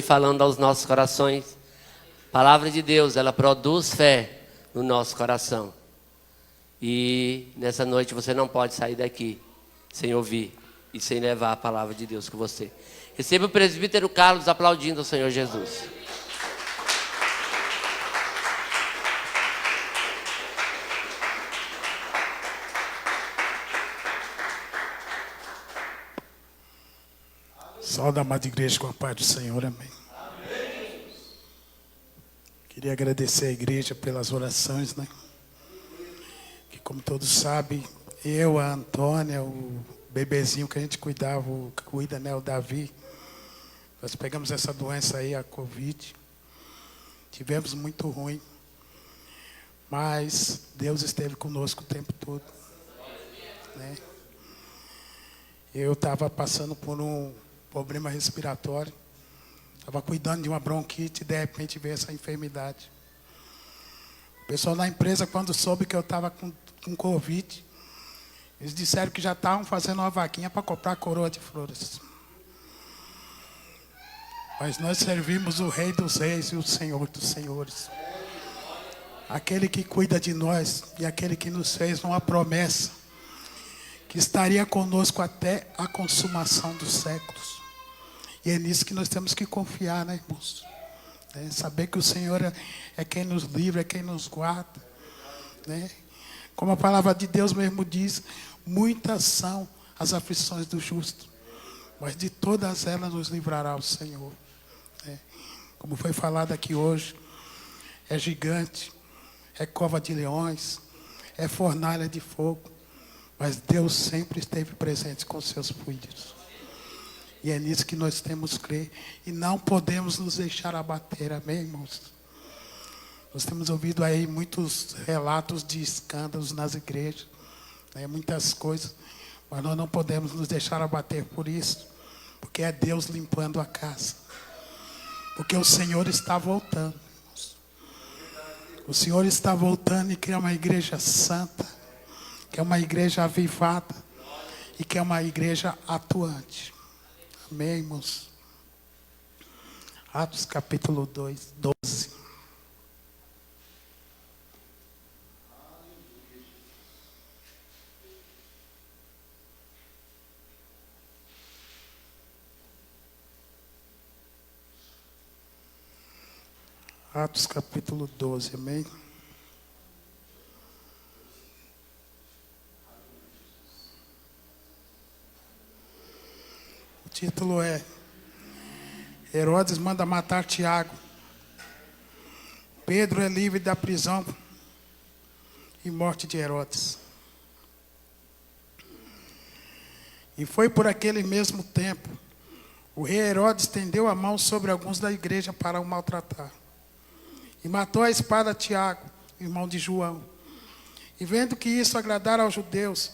falando aos nossos corações. A palavra de Deus, ela produz fé no nosso coração. E nessa noite você não pode sair daqui sem ouvir e sem levar a palavra de Deus com você. Receba o presbítero Carlos aplaudindo o Senhor Jesus. Saúde a amada igreja com a paz do Senhor, amém. Queria agradecer à igreja pelas orações, né? Que como todos sabem, eu, a Antônia, o bebezinho que a gente cuida, né, o Davi, nós pegamos essa doença aí, a Covid. Tivemos muito ruim, mas Deus esteve conosco o tempo todo, né? Eu estava passando por um problema respiratório, estava cuidando de uma bronquite e de repente veio essa enfermidade. O pessoal na empresa, quando soube que eu estava com Covid, eles disseram que já estavam fazendo uma vaquinha para comprar coroa de flores. Mas nós servimos o Rei dos Reis e o Senhor dos Senhores. Aquele que cuida de nós e aquele que nos fez uma promessa que estaria conosco até a consumação dos séculos. E é nisso que nós temos que confiar, né, irmãos? É saber que o Senhor é quem nos livra, é quem nos guarda, né? Como a palavra de Deus mesmo diz, muitas são as aflições do justo, mas de todas elas nos livrará o Senhor, né? Como foi falado aqui hoje, é gigante, é cova de leões, é fornalha de fogo, mas Deus sempre esteve presente com seus filhos. E é nisso que nós temos que crer. E não podemos nos deixar abater, amém, irmãos? Nós temos ouvido aí muitos relatos de escândalos nas igrejas, né, muitas coisas, mas nós não podemos nos deixar abater por isso, porque é Deus limpando a casa. Porque o Senhor está voltando, irmãos. O Senhor está voltando e quer uma igreja santa, que é uma igreja avivada e que é uma igreja atuante. Amém, irmãos? Atos capítulo 2, 12. Atos capítulo 12, amém? O título é Herodes manda matar Tiago. Pedro é livre da prisão e morte de Herodes. E foi por aquele mesmo tempo, o rei Herodes estendeu a mão sobre alguns da igreja para o maltratar. E matou a espada Tiago, irmão de João. E vendo que isso agradara aos judeus,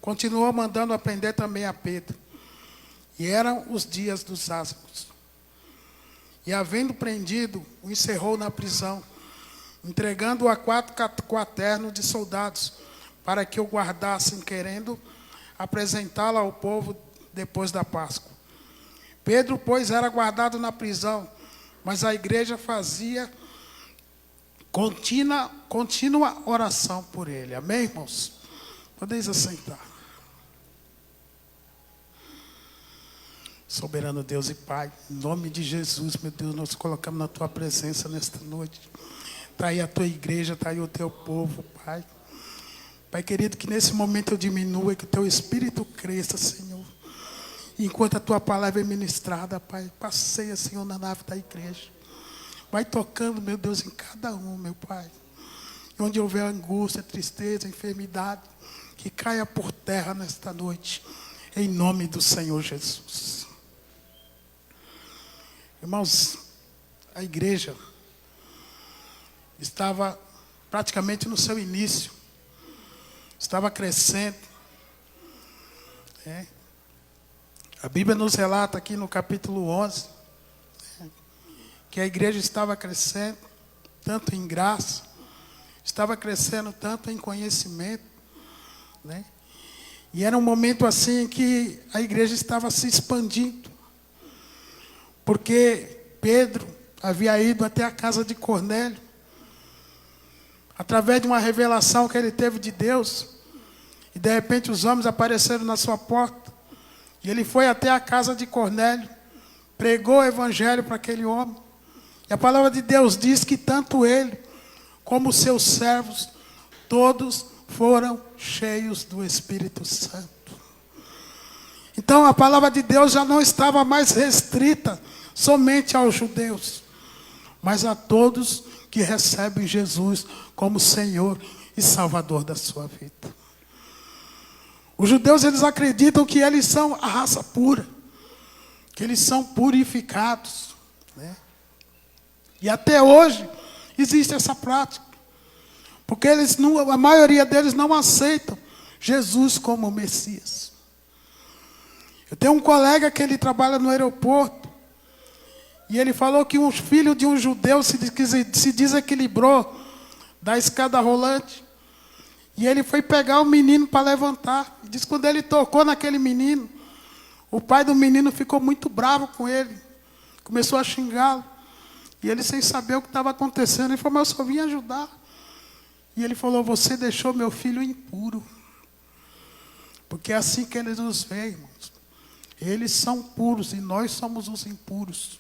continuou mandando aprender também a Pedro. E eram os dias dos asmos. E havendo prendido, o encerrou na prisão, entregando-o a 4 quaternos de soldados, para que o guardassem, querendo apresentá-lo ao povo depois da Páscoa. Pedro, pois, era guardado na prisão, mas a igreja fazia contínua oração por ele. Amém, irmãos? Podeis assentar. Soberano Deus e Pai, em nome de Jesus, meu Deus, nós colocamos na Tua presença nesta noite. Está aí a Tua igreja, está aí o Teu povo, Pai. Pai querido, que nesse momento eu diminua e que o Teu Espírito cresça, Senhor. E enquanto a Tua palavra é ministrada, Pai, passeia, Senhor, na nave da igreja. Vai tocando, meu Deus, em cada um, meu Pai. Onde houver angústia, tristeza, enfermidade, que caia por terra nesta noite, em nome do Senhor Jesus. Irmãos, a igreja estava praticamente no seu início, estava crescendo. A Bíblia nos relata aqui no capítulo 11, que a igreja estava crescendo, tanto em graça, estava crescendo tanto em conhecimento, né? E era um momento assim que a igreja estava se expandindo, porque Pedro havia ido até a casa de Cornélio, através de uma revelação que ele teve de Deus, e de repente os homens apareceram na sua porta, e ele foi até a casa de Cornélio, pregou o evangelho para aquele homem, e a palavra de Deus diz que tanto ele, como os seus servos, todos foram cheios do Espírito Santo. Então a palavra de Deus já não estava mais restrita somente aos judeus, mas a todos que recebem Jesus como Senhor e Salvador da sua vida. Os judeus, eles acreditam que eles são a raça pura, que eles são purificados, né? E até hoje existe essa prática, porque a maioria deles não aceitam Jesus como Messias. Eu tenho um colega que ele trabalha no aeroporto, e ele falou que um filho de um judeu se desequilibrou da escada rolante, e ele foi pegar o menino para levantar. Diz que quando ele tocou naquele menino, o pai do menino ficou muito bravo com ele, começou a xingá-lo, e ele, sem saber o que estava acontecendo, ele falou: mas eu só vim ajudar. E ele falou: você deixou meu filho impuro. Porque é assim que eles nos veem, irmãos. Eles são puros e nós somos os impuros,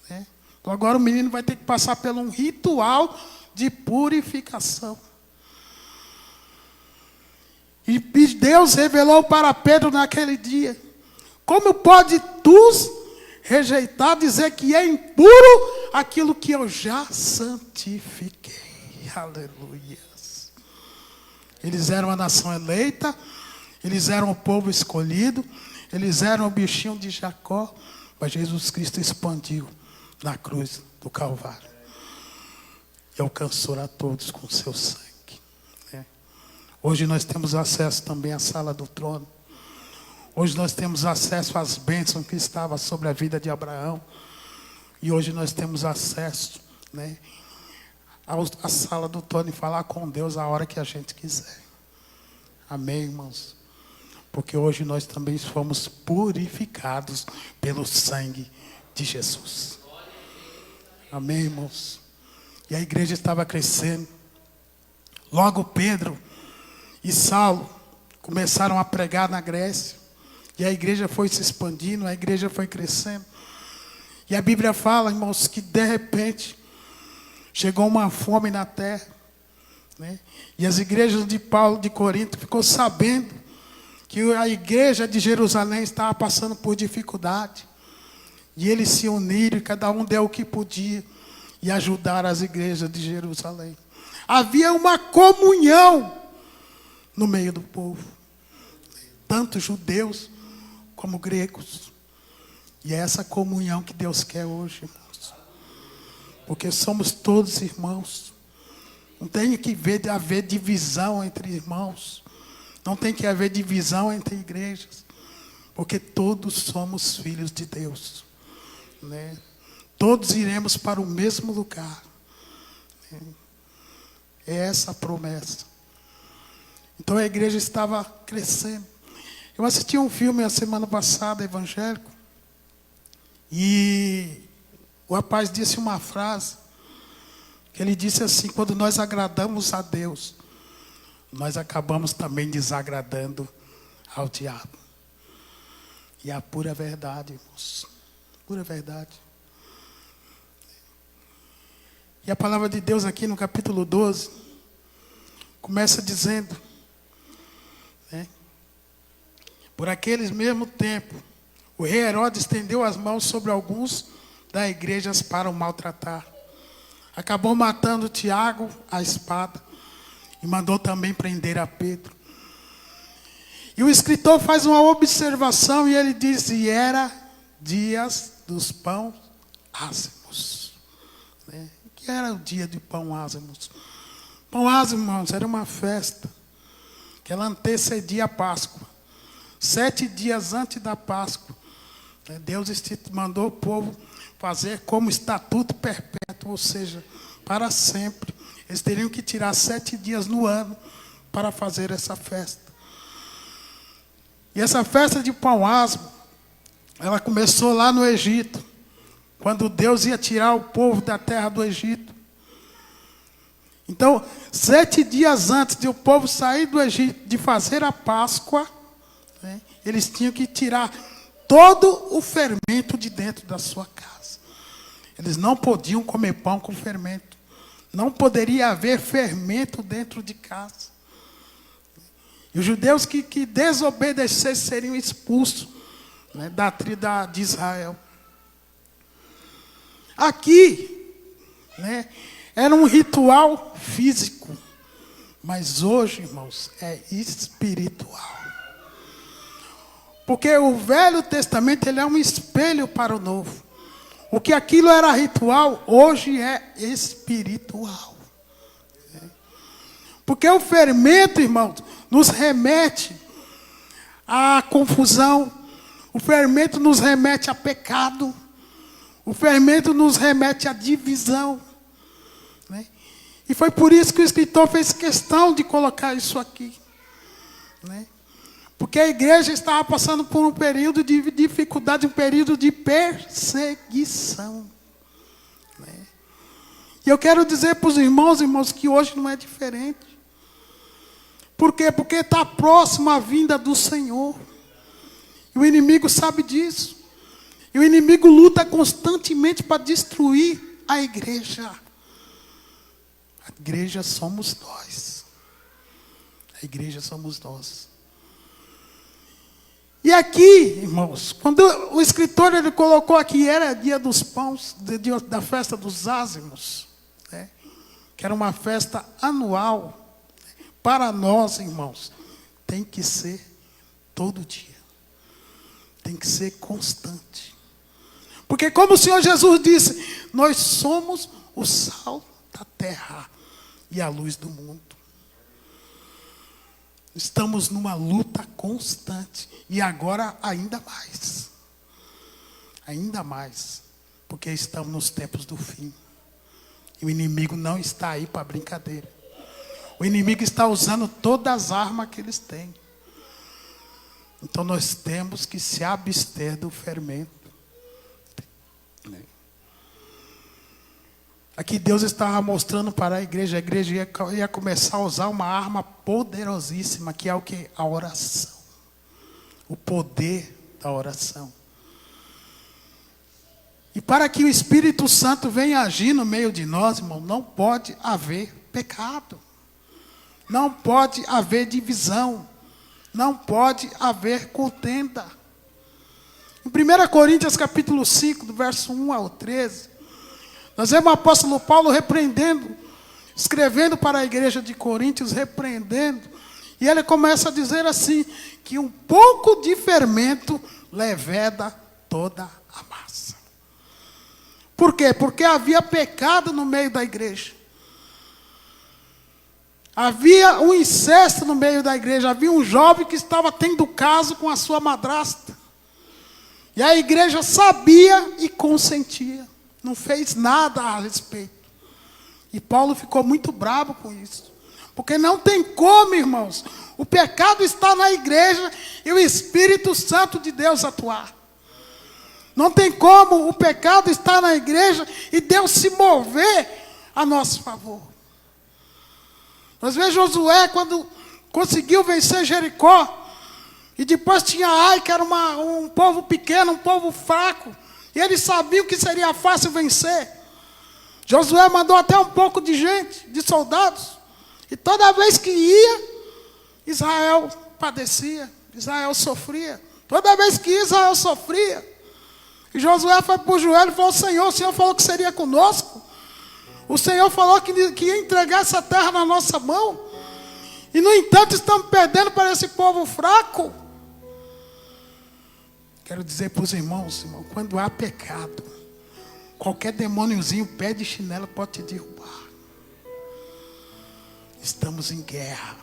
né? Então agora o menino vai ter que passar por um ritual de purificação. E Deus revelou para Pedro naquele dia: como pode tu rejeitar, dizer que é impuro aquilo que eu já santifiquei? Aleluia. Eles eram a nação eleita, eles eram o povo escolhido, eles eram o bichinho de Jacó, mas Jesus Cristo expandiu na cruz do Calvário e alcançou a todos com seu sangue, né? Hoje nós temos acesso também à sala do trono. Hoje nós temos acesso às bênçãos que estavam sobre a vida de Abraão. E hoje nós temos acesso, né, à sala do trono e falar com Deus a hora que a gente quiser. Amém, irmãos? Porque hoje nós também fomos purificados pelo sangue de Jesus. Amém, irmãos? E a igreja estava crescendo. Logo Pedro e Saulo começaram a pregar na Grécia. E a igreja foi se expandindo, a igreja foi crescendo. E a Bíblia fala, irmãos, que de repente chegou uma fome na terra, né? E as igrejas de Paulo de Corinto ficou sabendo que a igreja de Jerusalém estava passando por dificuldade. E eles se uniram e cada um deu o que podia e ajudaram as igrejas de Jerusalém. Havia uma comunhão no meio do povo, tanto judeus como gregos. E é essa comunhão que Deus quer hoje, irmãos. Porque somos todos irmãos. Não tem que haver divisão entre irmãos. Não tem que haver divisão entre igrejas. Porque todos somos filhos de Deus, né? Todos iremos para o mesmo lugar, né? É essa a promessa. Então a igreja estava crescendo. Eu assisti um filme a semana passada, evangélico, e o rapaz disse uma frase, que ele disse assim: quando nós agradamos a Deus, nós acabamos também desagradando ao diabo. E é a pura verdade, irmãos. Pura verdade. E a palavra de Deus aqui no capítulo 12 começa dizendo, né, por aqueles mesmo tempo, o rei Herodes estendeu as mãos sobre alguns da igreja para o maltratar. Acabou matando Tiago à espada e mandou também prender a Pedro. E o escritor faz uma observação e ele diz: e era dias dos pães ázimos, né? Que era o dia de pão ázimos? Pão ázimo, irmãos, era uma festa que ela antecedia a Páscoa. 7 dias antes da Páscoa, né, Deus mandou o povo fazer como estatuto perpétuo, ou seja, para sempre. Eles teriam que tirar 7 dias no ano para fazer essa festa. E essa festa de pão ázimo, ela começou lá no Egito, quando Deus ia tirar o povo da terra do Egito. Então, 7 dias antes de o povo sair do Egito, de fazer a Páscoa, né, eles tinham que tirar todo o fermento de dentro da sua casa. Eles não podiam comer pão com fermento. Não poderia haver fermento dentro de casa. E os judeus que desobedecessem seriam expulsos, né, da tribo de Israel. Aqui, né, era um ritual físico, mas hoje, irmãos, é espiritual. Porque o Velho Testamento ele é um espelho para o Novo. O que aquilo era ritual, hoje é espiritual. Porque o fermento, irmãos, nos remete à confusão. O fermento nos remete a pecado. O fermento nos remete à divisão. Né? E foi por isso que o escritor fez questão de colocar isso aqui. Né? Porque a igreja estava passando por um período de dificuldade, um período de perseguição. Né? E eu quero dizer para os irmãos, que hoje não é diferente. Por quê? Porque está próximo a vinda do Senhor. E o inimigo sabe disso. E o inimigo luta constantemente para destruir a igreja. A igreja somos nós. A igreja somos nós. E aqui, irmãos, quando o escritor ele colocou aqui, era dia dos pães, da festa dos ázimos, né? Que era uma festa anual. Para nós, irmãos, tem que ser todo dia. Tem que ser constante. Porque como o Senhor Jesus disse, nós somos o sal da terra e a luz do mundo. Estamos numa luta constante. E agora ainda mais. Ainda mais. Porque estamos nos tempos do fim. E o inimigo não está aí para brincadeira. O inimigo está usando todas as armas que eles têm. Então nós temos que se abster do fermento. Aqui Deus estava mostrando para a igreja ia começar a usar uma arma poderosíssima, que é o que? A oração. O poder da oração. E para que o Espírito Santo venha agir no meio de nós, irmão, não pode haver pecado. Não pode haver divisão. Não pode haver contenda. Em 1 Coríntios capítulo 5, do verso 1 ao 13, nós vemos o apóstolo Paulo repreendendo, escrevendo para a igreja de Coríntios, repreendendo. E ele começa a dizer assim, que um pouco de fermento leveda toda a massa. Por quê? Porque havia pecado no meio da igreja. Havia um incesto no meio da igreja. Havia um jovem que estava tendo caso com a sua madrasta. E a igreja sabia e consentia. Não fez nada a respeito. E Paulo ficou muito bravo com isso. Porque não tem como, irmãos. O pecado está na igreja e o Espírito Santo de Deus atuar. Não tem como o pecado estar na igreja e Deus se mover a nosso favor. Nós vemos Josué quando conseguiu vencer Jericó. E depois tinha Ai, que era um povo pequeno, um povo fraco. E eles sabiam que seria fácil vencer. Josué mandou até um pouco de gente, de soldados. E toda vez que ia, Israel padecia. Israel sofria. Toda vez que Israel sofria. E Josué foi para o joelho e falou, o Senhor falou que seria conosco. O Senhor falou que ia entregar essa terra na nossa mão. E no entanto estamos perdendo para esse povo fraco. Quero dizer para os irmãos, quando há pecado, qualquer demôniozinho, pé de chinelo pode te derrubar. Estamos em guerra.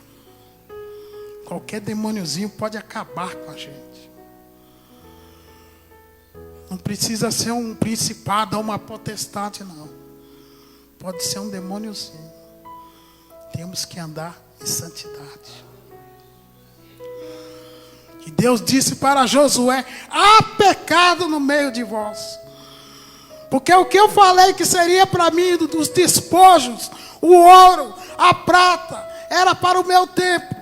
Qualquer demôniozinho pode acabar com a gente. Não precisa ser um principado ou uma potestade, não. Pode ser um demôniozinho. Temos que andar em santidade. E Deus disse para Josué, há pecado no meio de vós. Porque o que eu falei que seria para mim dos despojos, o ouro, a prata, era para o meu tempo.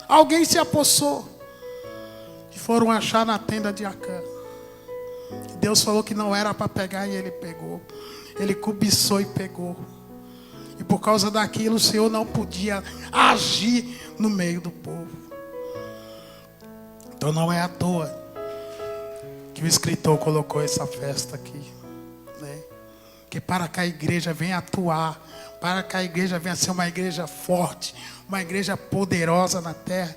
Alguém se apossou. E foram achar na tenda de Acã. Deus falou que não era para pegar e ele pegou. Ele cobiçou e pegou. E por causa daquilo o Senhor não podia agir no meio do povo. Então não é à toa que o escritor colocou essa festa aqui, né? Que para que a igreja venha atuar, para que a igreja venha ser uma igreja forte, uma igreja poderosa na terra,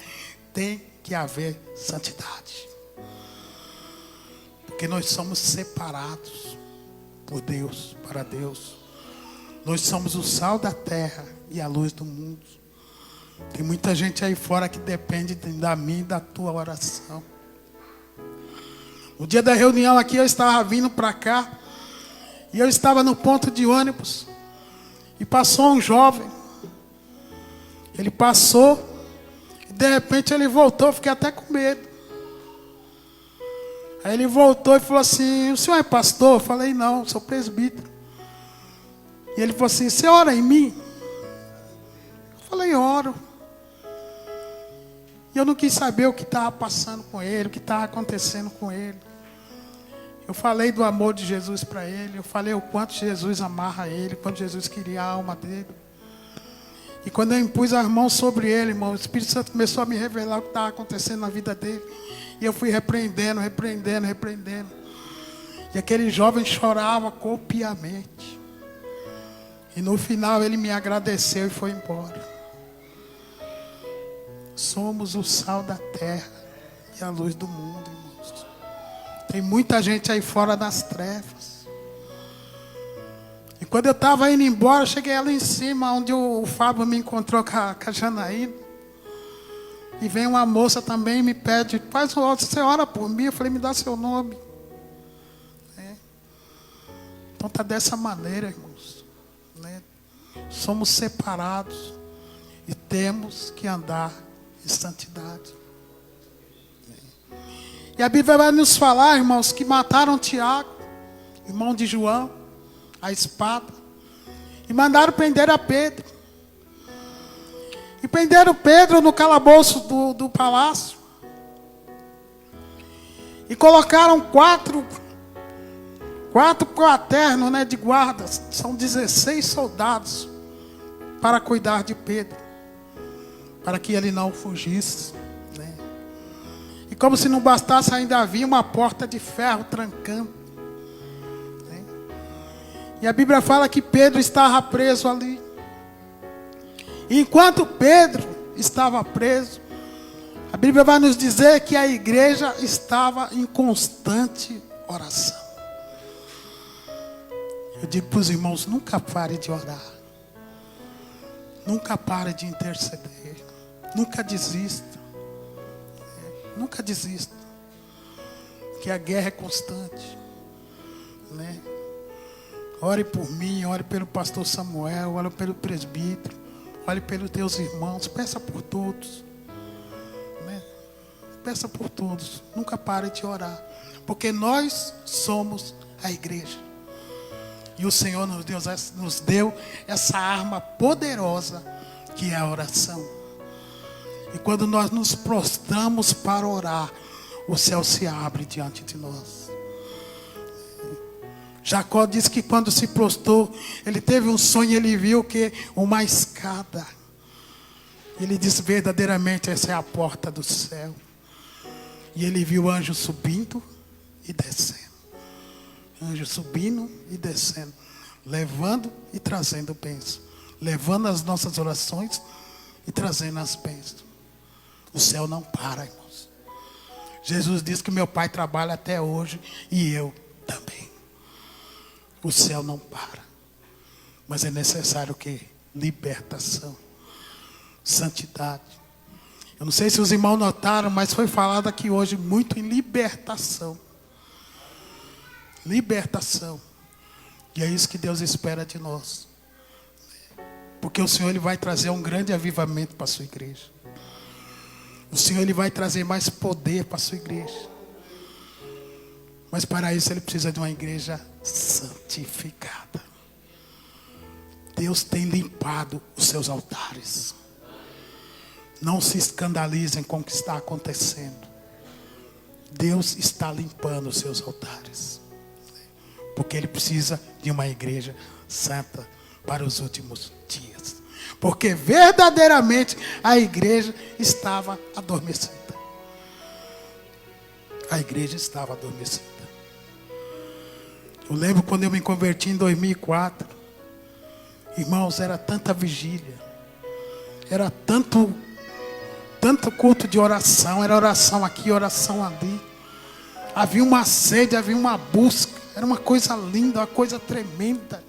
tem que haver santidade. Porque nós somos separados por Deus, para Deus. Nós somos o sal da terra e a luz do mundo. Tem muita gente aí fora que depende da minha e da tua oração. No dia da reunião aqui, eu estava vindo para cá. E eu estava no ponto de ônibus. E passou um jovem. Ele passou. E de repente ele voltou. Eu fiquei até com medo. Aí ele voltou e falou assim: o senhor é pastor? Eu falei: não, sou presbítero. E ele falou assim: você ora em mim? Eu falei: oro. E eu não quis saber o que estava passando com ele, o que estava acontecendo com ele. Eu falei do amor de Jesus para ele. Eu falei o quanto Jesus amava ele, o quanto Jesus queria a alma dele. E quando eu impus as mãos sobre ele, irmão, o Espírito Santo começou a me revelar o que estava acontecendo na vida dele. E eu fui repreendendo. E aquele jovem chorava copiamente. E no final ele me agradeceu e foi embora. Somos o sal da terra e a luz do mundo, irmãos. Tem muita gente aí fora das trevas. E quando eu estava indo embora, eu cheguei lá em cima, onde o Fábio me encontrou com a Janaína. E vem uma moça também e me pede: faz você ora por mim? Eu falei: me dá seu nome. Então está dessa maneira, irmãos, né? Somos separados e temos que andar em santidade. E a Bíblia vai nos falar, irmãos, que mataram Tiago, irmão de João, a espada, e mandaram prender a Pedro. E prenderam Pedro no calabouço do palácio. E colocaram quatro quaternos, né, de guardas. São 16 soldados para cuidar de Pedro, para que ele não fugisse, né? E como se não bastasse, ainda havia uma porta de ferro trancando, né? E a Bíblia fala que Pedro estava preso ali. E enquanto Pedro estava preso, a Bíblia vai nos dizer que a igreja estava em constante oração. Eu digo para os irmãos: nunca pare de orar. Nunca pare de interceder. Nunca desista. Nunca desista. Porque a guerra é constante, né? Ore por mim, ore pelo pastor Samuel, ore pelo presbítero, ore pelos teus irmãos, peça por todos, né? Peça por todos. Nunca pare de orar. Porque nós somos a igreja. E o Senhor nos deu essa arma poderosa que é a oração. E quando nós nos prostramos para orar, o céu se abre diante de nós. Jacó disse que quando se prostrou, ele teve um sonho, ele viu que uma escada. Ele disse: verdadeiramente essa é a porta do céu. E ele viu anjos subindo e descendo. Anjos subindo e descendo, levando e trazendo bênção, levando as nossas orações e trazendo as bênçãos. O céu não para, irmãos. Jesus disse que meu Pai trabalha até hoje e eu também. O céu não para. Mas é necessário o quê? Libertação, santidade. Eu não sei se os irmãos notaram, mas foi falado aqui hoje muito em libertação. Libertação. E é isso que Deus espera de nós. Porque o Senhor, Ele vai trazer um grande avivamento para a sua igreja. O Senhor, Ele vai trazer mais poder para a sua igreja. Mas para isso ele precisa de uma igreja santificada. Deus tem limpado os seus altares. Não se escandalizem com o que está acontecendo. Deus está limpando os seus altares. Porque ele precisa de uma igreja santa para os últimos dias. Porque verdadeiramente a igreja estava adormecida. A igreja estava adormecida. Eu lembro quando eu me converti em 2004. Irmãos, era tanta vigília. Era tanto culto de oração. Era oração aqui, oração ali. Havia uma sede, havia uma busca. Era uma coisa linda, uma coisa tremenda.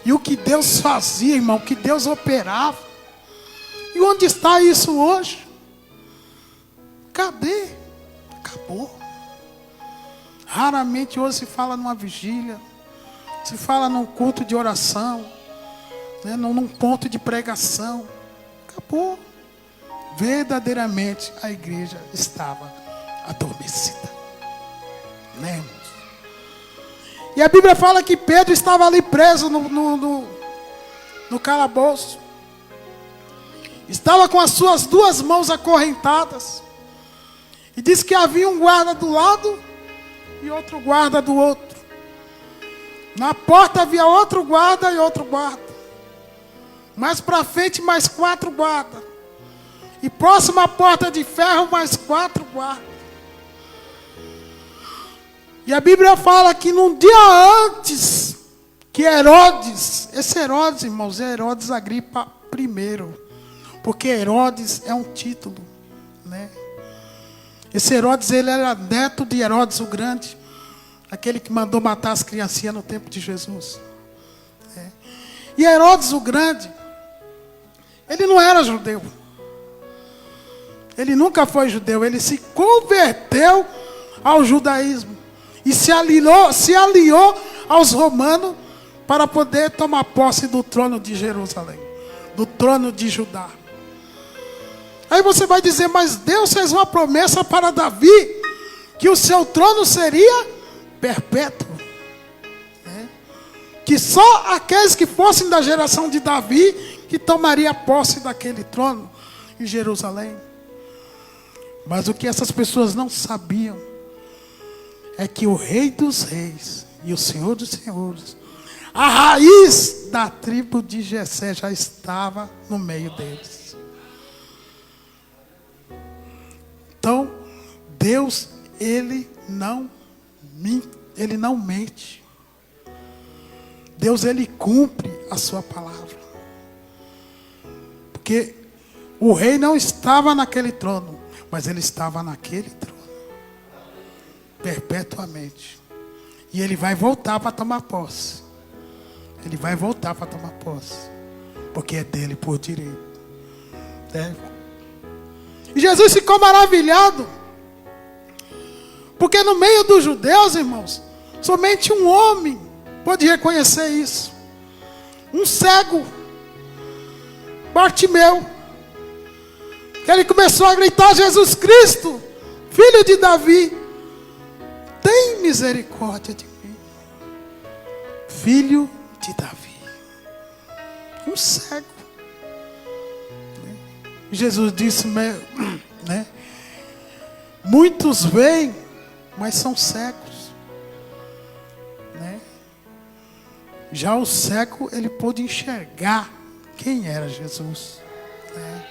E o que Deus fazia, irmão, o que Deus operava. E onde está isso hoje? Cadê? Acabou. Raramente hoje se fala numa vigília. Se fala num culto de oração. Né, num ponto de pregação. Acabou. Verdadeiramente a igreja estava adormecida. Né, irmãos? E a Bíblia fala que Pedro estava ali preso no calabouço. Estava com as suas duas mãos acorrentadas. E diz que havia um guarda do lado e outro guarda do outro. Na porta havia outro guarda e outro guarda. Mais para frente, mais 4 guardas. E próximo à porta de ferro, mais 4 guardas. E a Bíblia fala que num dia antes, que Herodes, esse Herodes, irmãos, é Herodes Agripa I. Porque Herodes é um título, né? Esse Herodes, ele era neto de Herodes o Grande. Aquele que mandou matar as criancinhas no tempo de Jesus. É. E Herodes o Grande, ele não era judeu. Ele nunca foi judeu. Ele se converteu ao judaísmo. E se aliou aos romanos para poder tomar posse do trono de Jerusalém. Do trono de Judá. Aí você vai dizer, mas Deus fez uma promessa para Davi. Que o seu trono seria perpétuo. Né? Que só aqueles que fossem da geração de Davi que tomaria posse daquele trono em Jerusalém. Mas o que essas pessoas não sabiam é que o Rei dos Reis e o Senhor dos Senhores, a raiz da tribo de Jessé já estava no meio deles. Então, Deus, Ele não mente. Deus, Ele cumpre a sua palavra. Porque o rei não estava naquele trono, mas ele estava naquele trono. Perpetuamente. E ele vai voltar para tomar posse. Ele vai voltar para tomar posse. Porque é dele por direito. É. E Jesus ficou maravilhado. Porque no meio dos judeus, irmãos, somente um homem pôde reconhecer isso. Um cego. Bartimeu. Ele começou a gritar: Jesus Cristo, filho de Davi, tem misericórdia de mim. Filho de Davi. Um cego. Jesus disse, né? Muitos veem, mas são cegos. Né? Já o cego, ele pôde enxergar quem era Jesus. Né?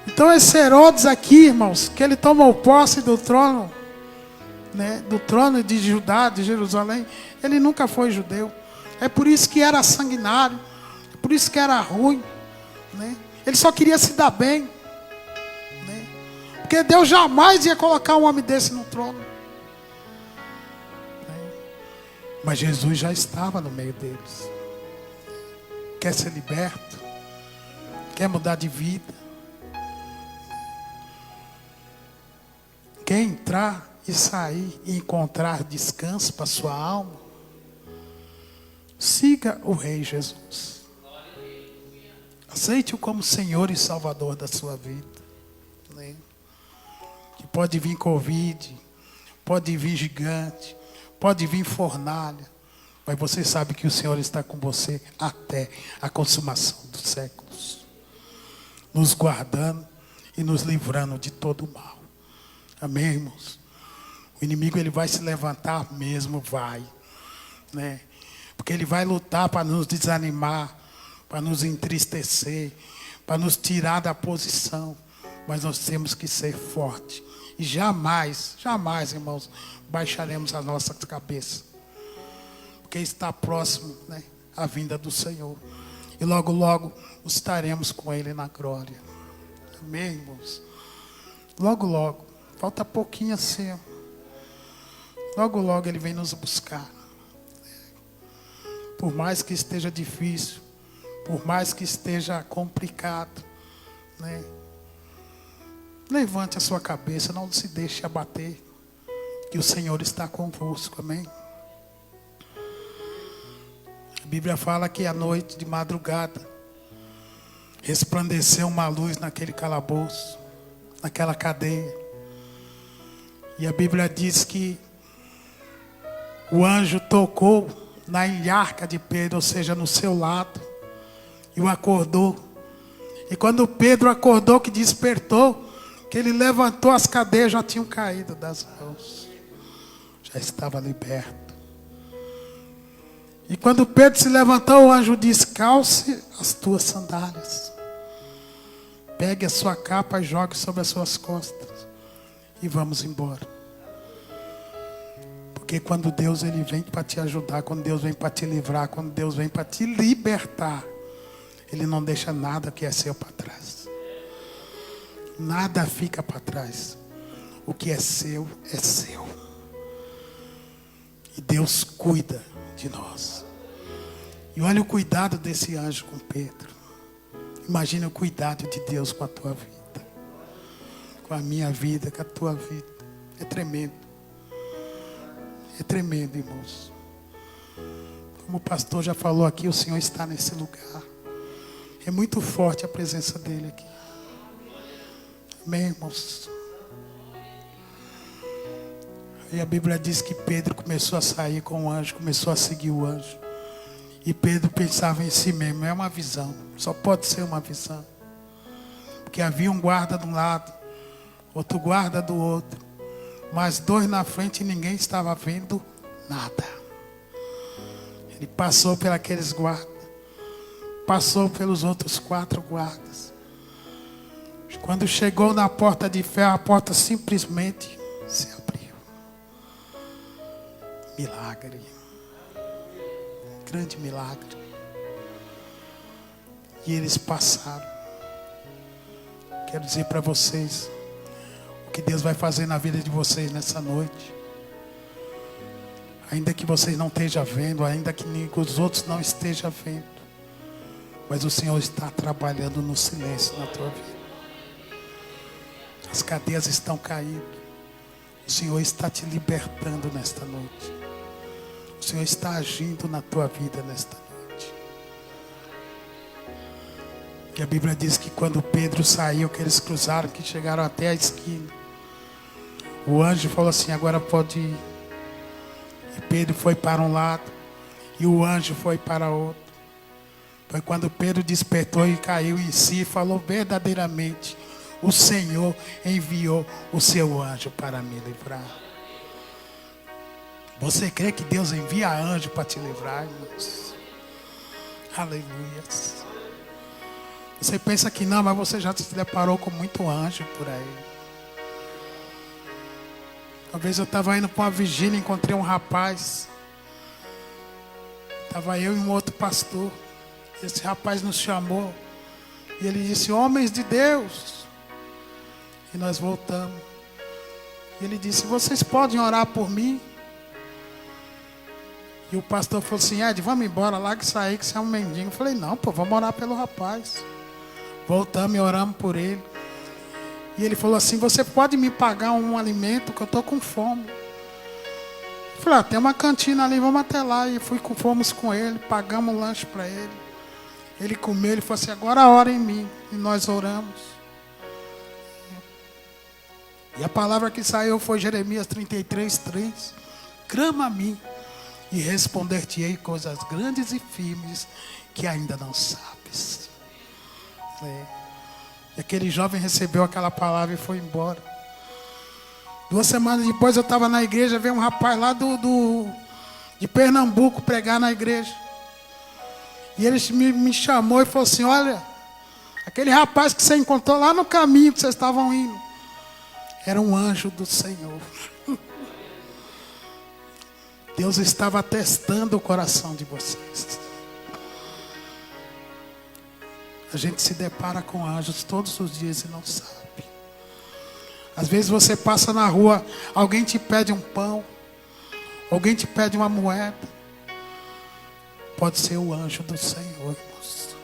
Então esse Herodes aqui, irmãos, que ele tomou posse do trono, né, do trono de Judá, de Jerusalém, ele nunca foi judeu. É por isso que era sanguinário, é por isso que era ruim, né? Ele só queria se dar bem, né? Porque Deus jamais ia colocar um homem desse no trono, né? Mas Jesus já estava no meio deles. Quer ser liberto? Quer mudar de vida? Quer entrar e sair e encontrar descanso para sua alma? Siga o Rei Jesus. Aceite-o como Senhor e Salvador da sua vida. Né? Que pode vir Covid, pode vir gigante, pode vir fornalha, mas você sabe que o Senhor está com você até a consumação dos séculos, nos guardando e nos livrando de todo o mal. Amém, irmãos? O inimigo, ele vai se levantar mesmo, vai, né? Porque ele vai lutar para nos desanimar, para nos entristecer, para nos tirar da posição. Mas nós temos que ser fortes. E jamais, jamais, irmãos, baixaremos as nossas cabeças. Porque está próximo, né, a vinda do Senhor. E logo, logo estaremos com Ele na glória. Amém, irmãos? Logo, logo. Falta pouquinho assim. Logo, logo Ele vem nos buscar. Por mais que esteja difícil, por mais que esteja complicado, né? Levante a sua cabeça, não se deixe abater, que o Senhor está convosco, amém? A Bíblia fala que à noite, de madrugada, resplandeceu uma luz naquele calabouço, naquela cadeia. E a Bíblia diz que o anjo tocou na ilharca de Pedro, ou seja, no seu lado, e o acordou. E quando Pedro acordou, que despertou, que ele levantou, as cadeias já tinham caído das mãos, já estava liberto. E quando Pedro se levantou, o anjo disse: calce as tuas sandálias, pegue a sua capa e jogue sobre as suas costas, e vamos embora. Porque quando Deus, ele vem para te ajudar, quando Deus vem para te livrar, quando Deus vem para te libertar, Ele não deixa nada que é seu para trás. Nada fica para trás. O que é seu, é seu. E Deus cuida de nós. E olha o cuidado desse anjo com Pedro. Imagina o cuidado de Deus com a tua vida, com a minha vida, com a tua vida. É tremendo. É tremendo, irmãos. Como o pastor já falou aqui, o Senhor está nesse lugar. É muito forte a presença dele aqui. Amém, irmãos? E a Bíblia diz que Pedro começou a sair com o anjo, começou a seguir o anjo. E Pedro pensava em si mesmo: é uma visão, só pode ser uma visão. Porque havia um guarda de um lado, outro guarda do outro, mas dois na frente e ninguém estava vendo nada. Ele passou por aqueles guardas, passou pelos outros 4 guardas. Quando chegou na porta de ferro, a porta simplesmente se abriu. Milagre. Grande milagre. E eles passaram. Quero dizer para vocês o que Deus vai fazer na vida de vocês nessa noite. Ainda que vocês não estejam vendo, ainda que os outros não estejam vendo, mas o Senhor está trabalhando no silêncio na tua vida. As cadeias estão caindo. O Senhor está te libertando nesta noite. O Senhor está agindo na tua vida nesta noite. E a Bíblia diz que quando Pedro saiu, que eles cruzaram, que chegaram até a esquina, o anjo falou assim: agora pode ir. E Pedro foi para um lado e o anjo foi para outro. Foi quando Pedro despertou e caiu em si e falou: verdadeiramente o Senhor enviou o seu anjo para me livrar. Você crê que Deus envia anjo para te livrar, irmãos? Aleluia. Você pensa que não, mas você já se deparou com muito anjo por aí. Uma vez eu estava indo para uma vigília, encontrei um rapaz. Estava eu e um outro pastor. Esse rapaz nos chamou. E ele disse: homens de Deus. E nós voltamos. E ele disse: vocês podem orar por mim? E o pastor falou assim: Ed, vamos embora, larga isso aí que você é um mendigo. Eu falei: não, pô, vamos orar pelo rapaz. Voltamos e oramos por ele. E ele falou assim: você pode me pagar um alimento que eu estou com fome? Eu falei: tem uma cantina ali, vamos até lá. E fomos com ele, pagamos um lanche para ele. Ele comeu, ele falou assim: agora ora em mim. E nós oramos. E a palavra que saiu foi Jeremias 33:3. Clama a mim e responder-te-ei coisas grandes e firmes que ainda não sabes. E aquele jovem recebeu aquela palavra e foi embora. 2 semanas depois eu estava na igreja, veio um rapaz lá de Pernambuco pregar na igreja. E ele me chamou e falou assim: olha, aquele rapaz que você encontrou lá no caminho que vocês estavam indo, era um anjo do Senhor. Deus estava testando o coração de vocês. A gente se depara com anjos todos os dias e não sabe. Às vezes você passa na rua, alguém te pede um pão, alguém te pede uma moeda. Pode ser o anjo do Senhor, irmãos,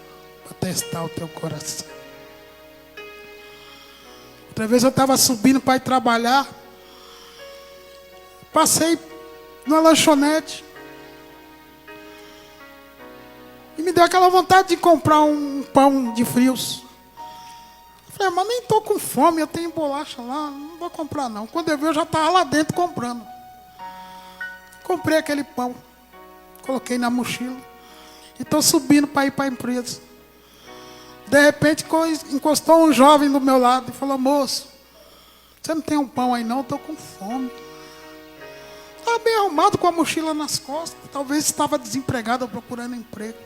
para testar o teu coração. Outra vez eu estava subindo para ir trabalhar, passei numa lanchonete e me deu aquela vontade de comprar um pão de frios. Eu falei: mas nem estou com fome, eu tenho bolacha lá, não vou comprar não. Quando eu vi, eu já estava lá dentro comprando. Comprei aquele pão, coloquei na mochila e estou subindo para ir para a empresa. De repente encostou um jovem do meu lado e falou: moço, você não tem um pão aí não? Estou com fome. Estava bem arrumado com a mochila nas costas. Talvez estava desempregado ou procurando emprego.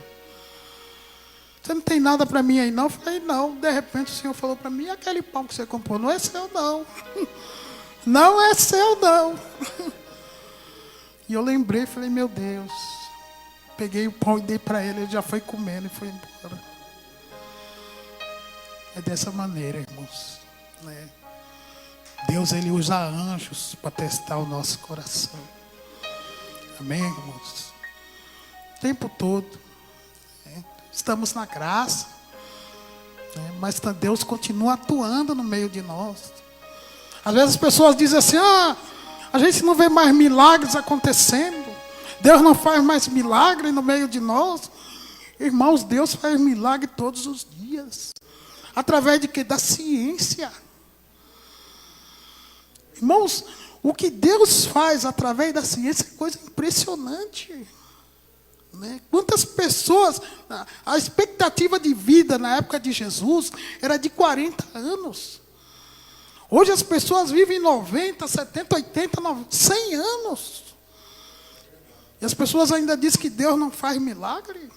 Você não tem nada para mim aí não? Eu falei: não. De repente o Senhor falou para mim: e aquele pão que você comprou? Não é seu não. Não é seu não. E eu lembrei, falei: meu Deus. Peguei o pão e dei para ele. Ele já foi comendo e foi embora. É dessa maneira, irmãos, né? Deus, Ele usa anjos para testar o nosso coração. Amém, irmãos? O tempo todo. Né? Estamos na graça. Né? Mas Deus continua atuando no meio de nós. Às vezes as pessoas dizem assim: a gente não vê mais milagres acontecendo. Deus não faz mais milagre no meio de nós. Irmãos, Deus faz milagre todos os dias. Através de quê? Da ciência. Irmãos, o que Deus faz através da ciência é coisa impressionante. Né? Quantas pessoas, a expectativa de vida na época de Jesus era de 40 anos. Hoje as pessoas vivem 90, 70, 80, 90, 100 anos. E as pessoas ainda dizem que Deus não faz milagre.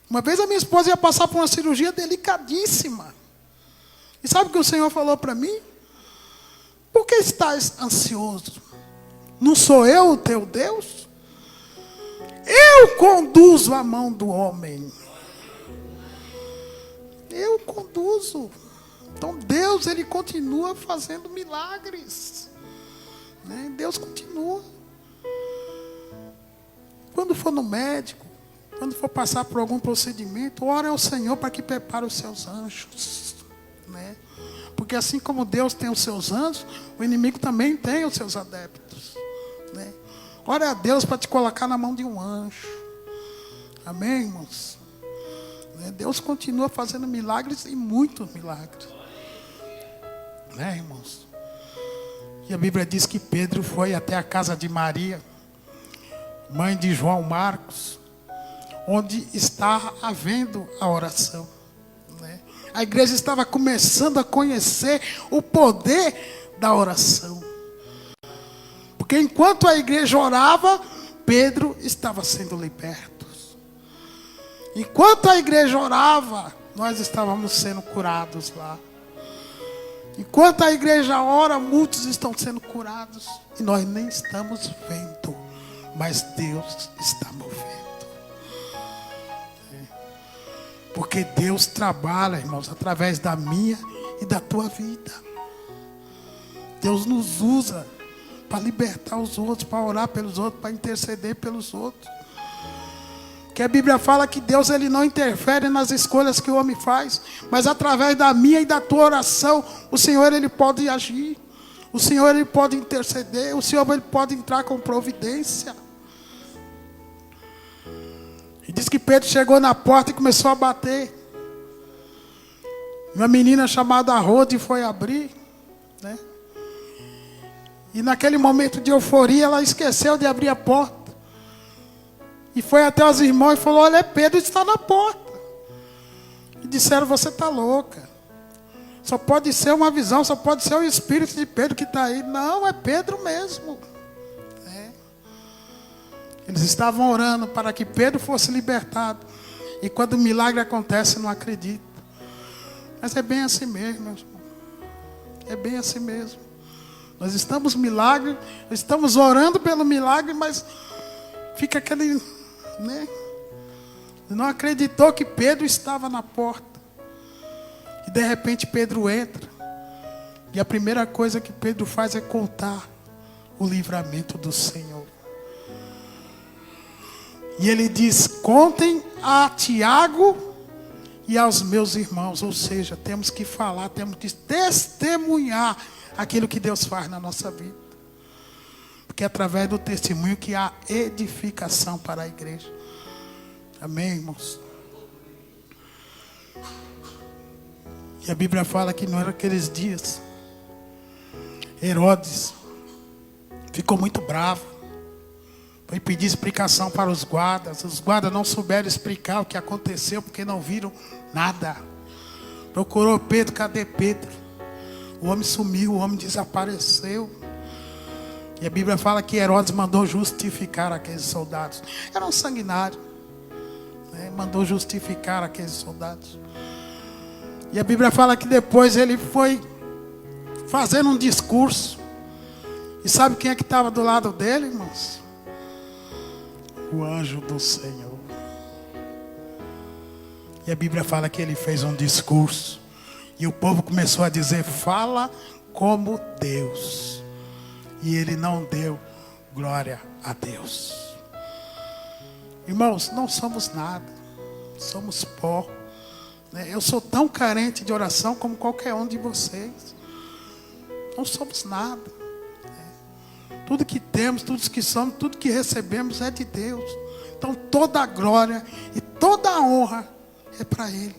Uma vez a minha esposa ia passar por uma cirurgia delicadíssima. E sabe o que o Senhor falou para mim? Por que estás ansioso? Não sou eu o teu Deus? Eu conduzo a mão do homem. Eu conduzo. Então Deus, Ele continua fazendo milagres. Né? Deus continua. Quando for no médico, quando for passar por algum procedimento, ore ao Senhor para que prepare os seus anjos. Né? Porque assim como Deus tem os seus anjos, o inimigo também tem os seus adeptos. Né? Ore a Deus para te colocar na mão de um anjo. Amém, irmãos? Né? Deus continua fazendo milagres e muitos milagres. Né, irmãos? E a Bíblia diz que Pedro foi até a casa de Maria, mãe de João Marcos, onde está havendo a oração. Né? A igreja estava começando a conhecer o poder da oração. Porque enquanto a igreja orava, Pedro estava sendo liberto. Enquanto a igreja orava, nós estávamos sendo curados lá. Enquanto a igreja ora, muitos estão sendo curados. E nós nem estamos vendo, mas Deus está movendo. Porque Deus trabalha, irmãos, através da minha e da tua vida. Deus nos usa para libertar os outros, para orar pelos outros, para interceder pelos outros. Que a Bíblia fala que Deus, Ele não interfere nas escolhas que o homem faz, mas através da minha e da tua oração, o Senhor, Ele pode agir. O Senhor, Ele pode interceder. O Senhor, Ele pode entrar com providência. E diz que Pedro chegou na porta e começou a bater. Uma menina chamada Rode foi abrir. né? E naquele momento de euforia, ela esqueceu de abrir a porta. E foi até os irmãos e falou: olha, Pedro está na porta. E disseram: você está louca. Só pode ser uma visão, só pode ser o espírito de Pedro que está aí. Não, é Pedro mesmo. Eles estavam orando para que Pedro fosse libertado. E quando o milagre acontece, não acredita. Mas é bem assim mesmo, meus irmãos. É bem assim mesmo. Nós estamos milagre, estamos orando pelo milagre, mas fica aquele, né? Não acreditou que Pedro estava na porta. E de repente Pedro entra. E a primeira coisa que Pedro faz é contar o livramento do Senhor. E ele diz: contem a Tiago e aos meus irmãos. Ou seja, temos que falar, temos que testemunhar aquilo que Deus faz na nossa vida. Porque é através do testemunho que há edificação para a igreja. Amém, irmãos? E a Bíblia fala que não era aqueles dias. Herodes ficou muito bravo. Foi pedir explicação para os guardas. Os guardas não souberam explicar o que aconteceu, porque não viram nada. Procurou Pedro: cadê Pedro? O homem sumiu, o homem desapareceu. E a Bíblia fala que Herodes mandou justificar aqueles soldados. Era um sanguinário, né? Mandou justificar aqueles soldados. E a Bíblia fala que depois ele foi fazendo um discurso. E sabe quem é que estava do lado dele, irmãos? O anjo do Senhor. E a Bíblia fala que ele fez um discurso. E o povo começou a dizer: fala como Deus. E ele não deu glória a Deus. Irmãos, não somos nada. Somos pó. Eu sou tão carente de oração como qualquer um de vocês. Não somos nada. Tudo que temos, tudo que somos, tudo que recebemos é de Deus. Então toda a glória e toda a honra é para Ele.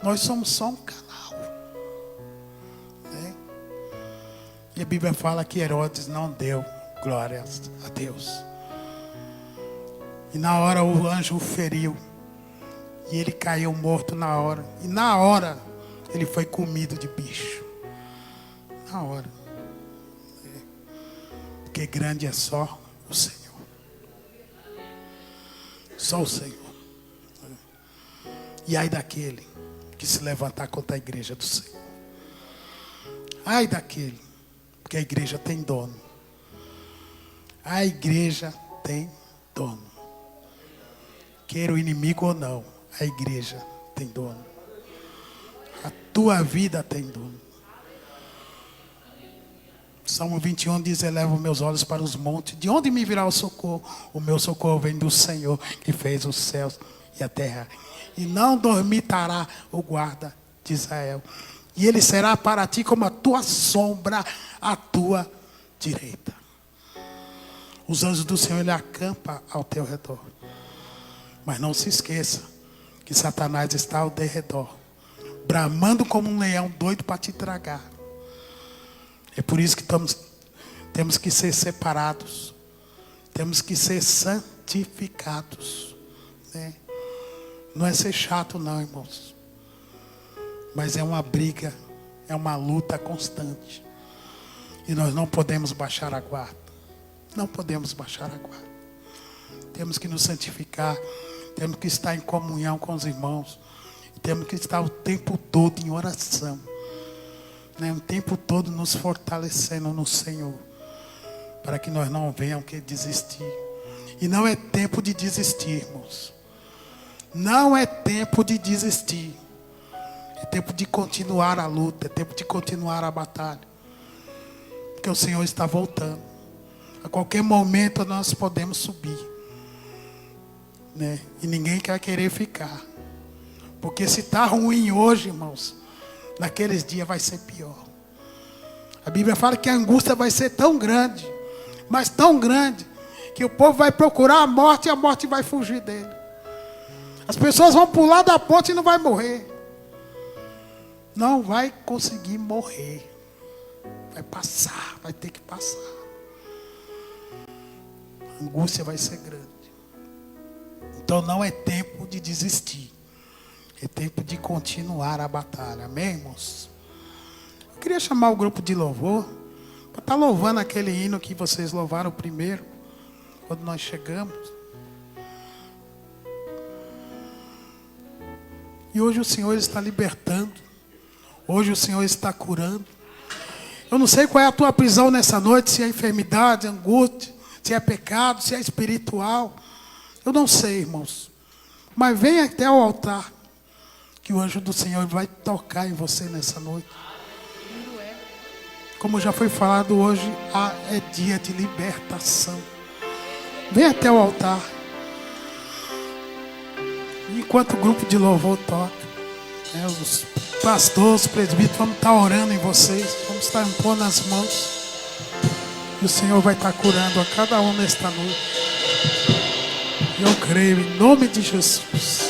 Nós somos só um canal, né? E a Bíblia fala que Herodes não deu glórias a Deus. E na hora o anjo o feriu. E ele caiu morto na hora. E na hora ele foi comido de bicho. Na hora. Porque grande é só o Senhor. Só o Senhor. E ai daquele que se levantar contra a igreja do Senhor. Ai daquele. Porque a igreja tem dono. A igreja tem dono. Queira o inimigo ou não, a igreja tem dono. A tua vida tem dono. Salmo 21 diz: elevo meus olhos para os montes. De onde me virá o socorro? O meu socorro vem do Senhor, que fez os céus e a terra. E não dormitará o guarda de Israel. E ele será para ti como a tua sombra, à tua direita. Os anjos do Senhor, ele acampa ao teu redor. Mas não se esqueça que Satanás está ao derredor, bramando como um leão doido para te tragar. É por isso que temos que ser separados. Temos que ser santificados, né? Não é ser chato não, irmãos. Mas é uma briga, é uma luta constante. E nós não podemos baixar a guarda. Não podemos baixar a guarda. Temos que nos santificar. Temos que estar em comunhão com os irmãos. Temos que estar o tempo todo em oração, né? O tempo todo nos fortalecendo no Senhor, para que nós não venhamos que desistir. E não é tempo de desistir, irmãos. Não é tempo de desistir. É tempo de continuar a luta. É tempo de continuar a batalha. Porque o Senhor está voltando. A qualquer momento nós podemos subir, né? E ninguém quer querer ficar. Porque se está ruim hoje, irmãos, naqueles dias vai ser pior. A Bíblia fala que a angústia vai ser tão grande, mas tão grande, que o povo vai procurar a morte e a morte vai fugir dele. As pessoas vão pular da ponte e não vai morrer. Não vai conseguir morrer. vai passar, vai ter que passar. A angústia vai ser grande. Então não é tempo de desistir. É tempo de continuar a batalha. Amém, irmãos? Eu queria chamar o grupo de louvor para estar louvando aquele hino que vocês louvaram primeiro, quando nós chegamos. E hoje o Senhor está libertando. Hoje o Senhor está curando. Eu não sei qual é a tua prisão nessa noite, se é enfermidade, angústia, se é pecado, se é espiritual. Eu não sei, irmãos. Mas venha até o altar, que o anjo do Senhor vai tocar em você nessa noite. Como já foi falado hoje, é dia de libertação. Venha até o altar. Enquanto o grupo de louvor toca, os pastores, os presbíteros, vamos estar orando em vocês. Vamos estar impondo as mãos. E o Senhor vai estar curando a cada um nesta noite. Eu creio em nome de Jesus.